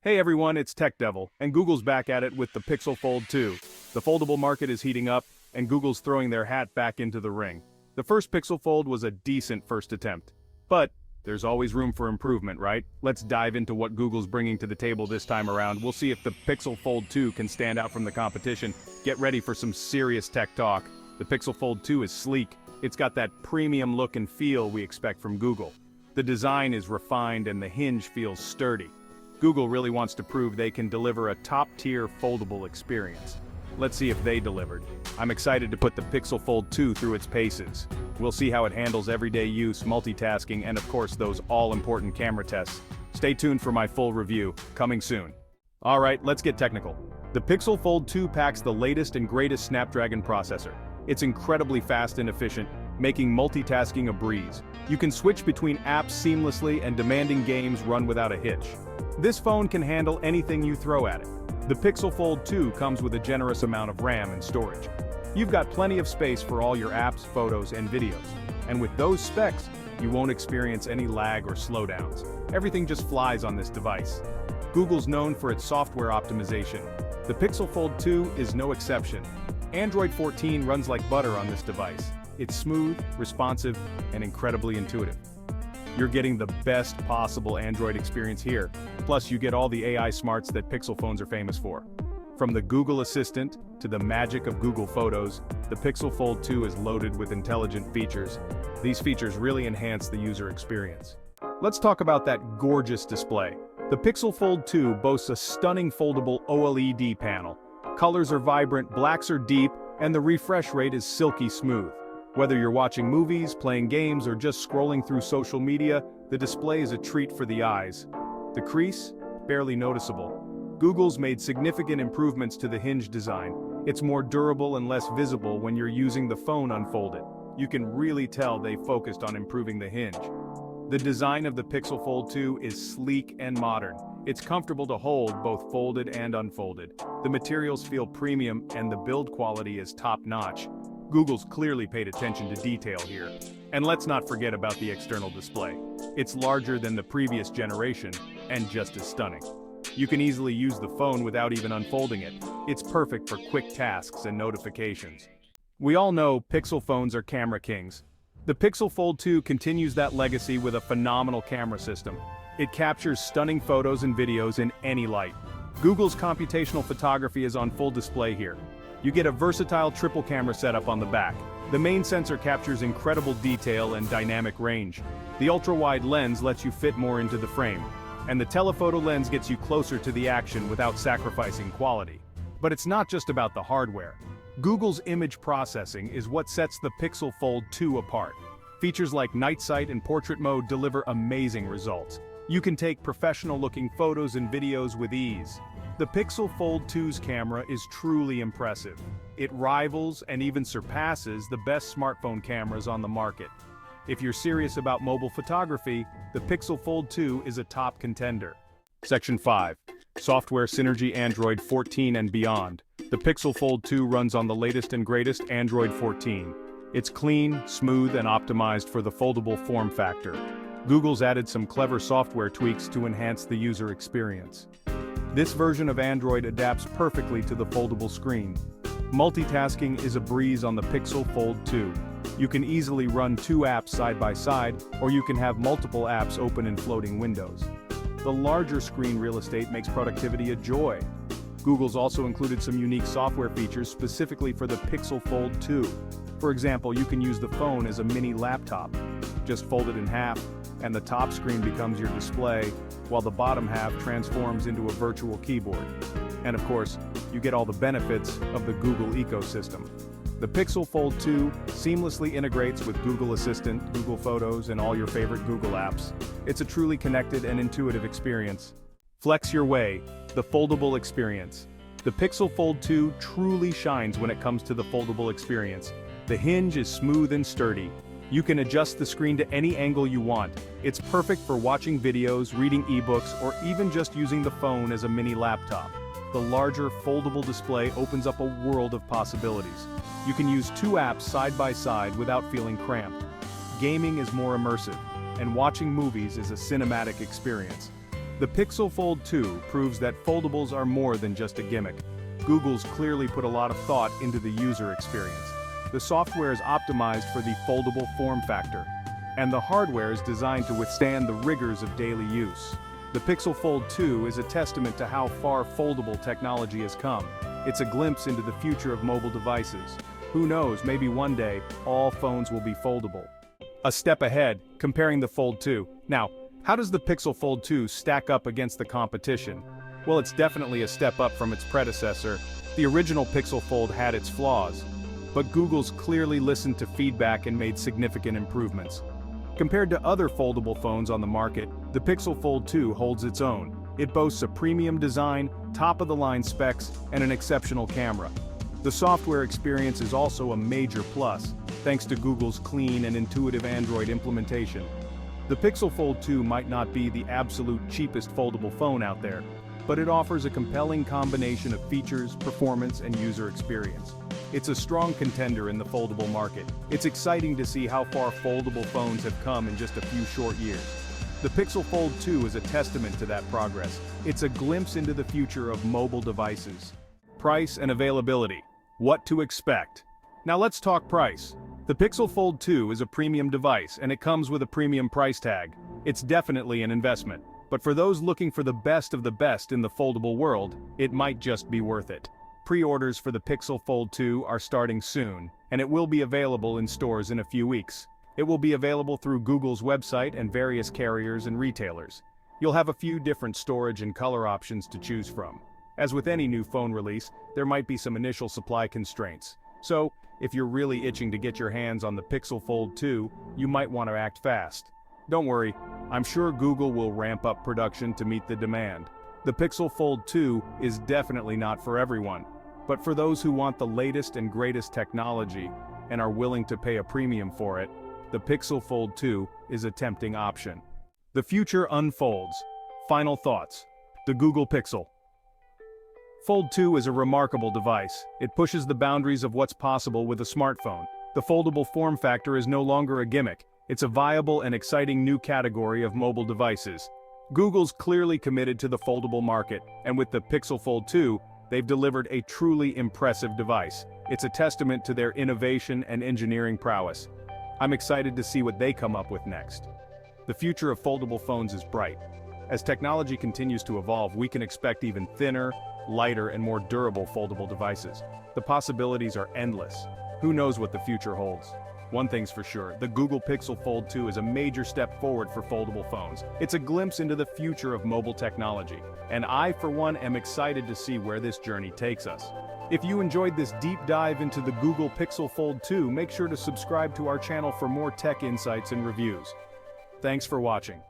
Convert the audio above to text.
Hey everyone, it's TechDevil, and Google's back at it with the Pixel Fold 2. The foldable market is heating up, and Google's throwing their hat back into the ring. The first Pixel Fold was a decent first attempt. But there's always room for improvement, right? Let's dive into what Google's bringing to the table this time around. We'll see if the Pixel Fold 2 can stand out from the competition. Get ready for some serious tech talk. The Pixel Fold 2 is sleek. It's got that premium look and feel we expect from Google. The design is refined and the hinge feels sturdy. Google really wants to prove they can deliver a top-tier foldable experience. Let's see if they delivered. I'm excited to put the Pixel Fold 2 through its paces. We'll see how it handles everyday use, multitasking, and of course those all-important camera tests. Stay tuned for my full review, coming soon. Alright, let's get technical. The Pixel Fold 2 packs the latest and greatest Snapdragon processor. It's incredibly fast and efficient, making multitasking a breeze. You can switch between apps seamlessly and demanding games run without a hitch. This phone can handle anything you throw at it. The Pixel Fold 2 comes with a generous amount of RAM and storage. You've got plenty of space for all your apps, photos, and videos. And with those specs, you won't experience any lag or slowdowns. Everything just flies on this device. Google's known for its software optimization. The Pixel Fold 2 is no exception. Android 14 runs like butter on this device. It's smooth, responsive, and incredibly intuitive. You're getting the best possible Android experience here. Plus, you get all the AI smarts that Pixel phones are famous for. From the Google Assistant to the magic of Google Photos, the Pixel Fold 2 is loaded with intelligent features. These features really enhance the user experience. Let's talk about that gorgeous display. The Pixel Fold 2 boasts a stunning foldable OLED panel. Colors are vibrant, blacks are deep, and the refresh rate is silky smooth. Whether you're watching movies, playing games, or just scrolling through social media, the display is a treat for the eyes. The crease? Barely noticeable. Google's made significant improvements to the hinge design. It's more durable and less visible when you're using the phone unfolded. You can really tell they focused on improving the hinge. The design of the Pixel Fold 2 is sleek and modern. It's comfortable to hold, both folded and unfolded. The materials feel premium and the build quality is top-notch. Google's clearly paid attention to detail here. And let's not forget about the external display. It's larger than the previous generation, and just as stunning. You can easily use the phone without even unfolding it. It's perfect for quick tasks and notifications. We all know Pixel phones are camera kings. The Pixel Fold 2 continues that legacy with a phenomenal camera system. It captures stunning photos and videos in any light. Google's computational photography is on full display here. You get a versatile triple camera setup on the back. The main sensor captures incredible detail and dynamic range. The ultra-wide lens lets you fit more into the frame. And the telephoto lens gets you closer to the action without sacrificing quality. But it's not just about the hardware. Google's image processing is what sets the Pixel Fold 2 apart. Features like night sight and portrait mode deliver amazing results. You can take professional-looking photos and videos with ease. The Pixel Fold 2's camera is truly impressive. It rivals and even surpasses the best smartphone cameras on the market. If you're serious about mobile photography, the Pixel Fold 2 is a top contender. Section 5. Software Synergy Android 14 and beyond. The Pixel Fold 2 runs on the latest and greatest Android 14. It's clean, smooth, and optimized for the foldable form factor. Google's added some clever software tweaks to enhance the user experience. This version of Android adapts perfectly to the foldable screen. Multitasking is a breeze on the Pixel Fold 2. You can easily run two apps side by side, or you can have multiple apps open in floating windows. The larger screen real estate makes productivity a joy. Google's also included some unique software features specifically for the Pixel Fold 2. For example, you can use the phone as a mini laptop. Just fold it in half, and the top screen becomes your display, while the bottom half transforms into a virtual keyboard. And of course, you get all the benefits of the Google ecosystem. The Pixel Fold 2 seamlessly integrates with Google Assistant, Google Photos, and all your favorite Google apps. It's a truly connected and intuitive experience. Flex your way, the Foldable Experience. The Pixel Fold 2 truly shines when it comes to the foldable experience. The hinge is smooth and sturdy. You can adjust the screen to any angle you want. It's perfect for watching videos, reading ebooks, or even just using the phone as a mini laptop. The larger, foldable display opens up a world of possibilities. You can use two apps side by side without feeling cramped. Gaming is more immersive, and watching movies is a cinematic experience. The Pixel Fold 2 proves that foldables are more than just a gimmick. Google's clearly put a lot of thought into the user experience. The software is optimized for the foldable form factor, and the hardware is designed to withstand the rigors of daily use. The Pixel Fold 2 is a testament to how far foldable technology has come. It's a glimpse into the future of mobile devices. Who knows, maybe one day, all phones will be foldable. A step ahead, comparing the Fold 2. Now, how does the Pixel Fold 2 stack up against the competition? Well, it's definitely a step up from its predecessor. The original Pixel Fold had its flaws, but Google's clearly listened to feedback and made significant improvements. Compared to other foldable phones on the market, the Pixel Fold 2 holds its own. It boasts a premium design, top-of-the-line specs, and an exceptional camera. The software experience is also a major plus, thanks to Google's clean and intuitive Android implementation. The Pixel Fold 2 might not be the absolute cheapest foldable phone out there, but it offers a compelling combination of features, performance, and user experience. It's a strong contender in the foldable market. It's exciting to see how far foldable phones have come in just a few short years. The Pixel Fold 2 is a testament to that progress. It's a glimpse into the future of mobile devices. Price and availability. What to expect? Now let's talk price. The Pixel Fold 2 is a premium device, and it comes with a premium price tag. It's definitely an investment. But for those looking for the best of the best in the foldable world, it might just be worth it. Pre-orders for the Pixel Fold 2 are starting soon, and it will be available in stores in a few weeks. It will be available through Google's website and various carriers and retailers. You'll have a few different storage and color options to choose from. As with any new phone release, there might be some initial supply constraints. So, if you're really itching to get your hands on the Pixel Fold 2, you might want to act fast. Don't worry, I'm sure Google will ramp up production to meet the demand. The Pixel Fold 2 is definitely not for everyone, but for those who want the latest and greatest technology and are willing to pay a premium for it, the Pixel Fold 2 is a tempting option. The future unfolds. Final thoughts. The Google Pixel Fold 2 is a remarkable device. It pushes the boundaries of what's possible with a smartphone. The foldable form factor is no longer a gimmick. It's a viable and exciting new category of mobile devices. Google's clearly committed to the foldable market, and with the Pixel Fold 2, they've delivered a truly impressive device. It's a testament to their innovation and engineering prowess. I'm excited to see what they come up with next. The future of foldable phones is bright. As technology continues to evolve, we can expect even thinner, lighter, and more durable foldable devices. The possibilities are endless. Who knows what the future holds? One thing's for sure, the Google Pixel Fold 2 is a major step forward for foldable phones. It's a glimpse into the future of mobile technology, and I, for one, am excited to see where this journey takes us. If you enjoyed this deep dive into the Google Pixel Fold 2, make sure to subscribe to our channel for more tech insights and reviews. Thanks for watching.